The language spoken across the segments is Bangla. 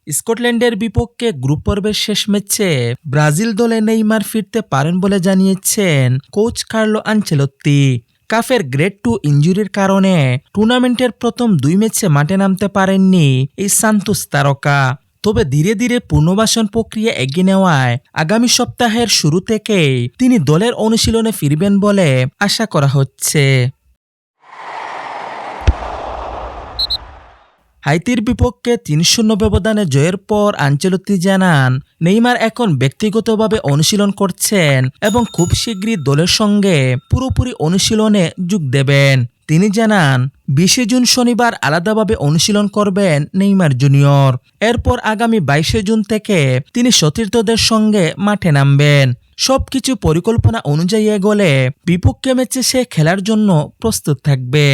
স্কটল্যান্ডের বিপক্ষে গ্রুপ পর্বের শেষ ম্যাচে ব্রাজিল দলে নেইমার ফিরতে পারেন বলে জানিয়েছেন কোচ কার্লো আনচেলত্তি। কাফের গ্রেড 2 ইনজুরির কারণে টুর্নামেন্টের প্রথম 2 ম্যাচে মাঠে নামতে পারেননি এই সান্তোস তারকা। তবে ধীরে ধীরে পুনর্বাসন প্রক্রিয়া এগিয়ে নেওয়ায় আগামী সপ্তাহের শুরু থেকেই তিনি দলের অনুশীলনে ফিরবেন বলে আশা করা হচ্ছে। হাইতির বিপক্ষে 3-0 ব্যবধানে জয়ের পর আনচেলত্তি জানান, নেইমার এখন ব্যক্তিগতভাবে অনুশীলন করছেন এবং খুব শীঘ্রই দলের সঙ্গে পুরোপুরি অনুশীলনে যোগ দেবেন। তিনি জানান, 20 জুন শনিবার আলাদাভাবে অনুশীলন করবেন নেইমার জুনিয়র। এরপর আগামী 22 জুন থেকে তিনি সতীর্থদের সঙ্গে মাঠে নামবেন। সবকিছু পরিকল্পনা অনুযায়ী এগোলে বিপক্ষে ম্যাচে সে খেলার জন্য প্রস্তুত থাকবে।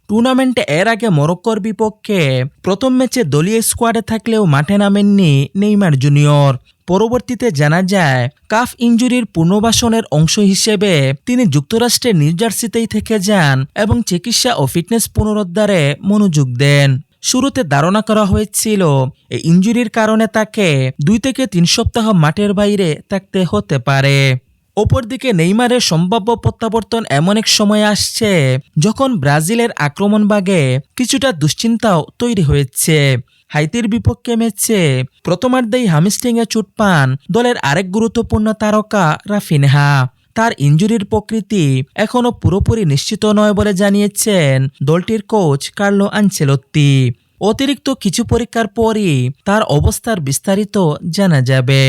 টুর্নামেন্টে এর আগে মরক্কোর বিপক্ষে প্রথম ম্যাচে দলীয় স্কোয়াডে থাকলেও মাঠে নামেননি নেইমার জুনিয়র। পরবর্তীতে জানা যায়, কাফ ইনজুরির পুনর্বাসনের অংশ হিসেবে তিনি যুক্তরাষ্ট্রের নিউ জার্সিতেই থেকে যান এবং চিকিৎসা ও ফিটনেস পুনরুদ্ধারে মনোযোগ দেন। শুরুতে ধারণা করা হয়েছিল এই ইনজুরির কারণে তাকে 2 থেকে 3 সপ্তাহ মাঠের বাইরে থাকতে হতে পারে। অপরদিকে নেইমারের সম্ভাব্য প্রত্যাবর্তন এমন এক সময় আসছে যখন ব্রাজিলের আক্রমণভাগে কিছুটা দুশ্চিন্তাও তৈরি হয়েছে। হাইতির বিপক্ষে ম্যাচে প্রথমার্ধেই হামস্ট্রিংয়ে চোট পান দলের আরেক গুরুত্বপূর্ণ তারকা রাফিনহা। তার ইনজুরির প্রকৃতি এখনও পুরোপুরি নিশ্চিত নয় বলে জানিয়েছেন দলটির কোচ কার্লো আনচেলত্তি। অতিরিক্ত কিছু পরীক্ষার পরই তার অবস্থার বিস্তারিত জানা যাবে।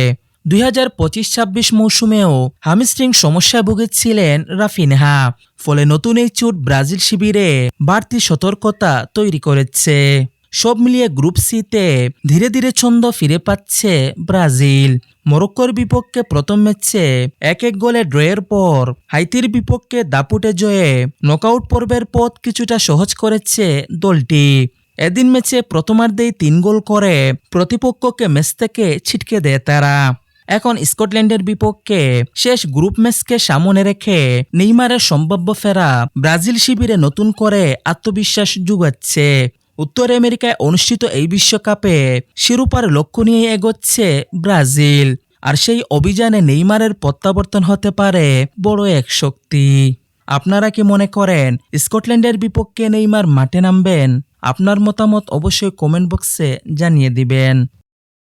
2025-26 মৌসুমেও হামস্ট্রিং সমস্যায় ভুগেছিলেন রাফিনহা। ফলে নতুন এই চোট ব্রাজিল শিবিরে বাড়তি সতর্কতা তৈরি করেছে। সব মিলিয়ে গ্রুপ সিতে ধীরে ধীরে ছন্দ ফিরে পাচ্ছে ব্রাজিল। মরক্কোর বিপক্ষে প্রথম ম্যাচে 1-1 গোলে ড্রয়ের পর হাইতির বিপক্ষে দাপুটে জয়ে নকআউট পর্বের পথ কিছুটা সহজ করেছে দলটি। এদিন ম্যাচে প্রথমার্ধেই 3 গোল করে প্রতিপক্ষকে ম্যাচ থেকে ছিটকে দেয় তারা। এখন স্কটল্যান্ডের বিপক্ষে শেষ গ্রুপ ম্যাচকে সামনে রেখে নেইমারের সম্ভাব্য ফেরা ব্রাজিল শিবিরে নতুন করে আত্মবিশ্বাস জুগাচ্ছে। উত্তর আমেরিকায় অনুষ্ঠিত এই বিশ্বকাপে শিরোপার লক্ষ্য নিয়ে এগোচ্ছে ব্রাজিল। আর সেই অভিযানে নেইমারের প্রত্যাবর্তন হতে পারে বড় এক শক্তি। আপনারা কি মনে করেন স্কটল্যান্ডের বিপক্ষে নেইমার মাঠে নামবেন? আপনার মতামত অবশ্যই কমেন্ট বক্সে জানিয়ে দিবেন।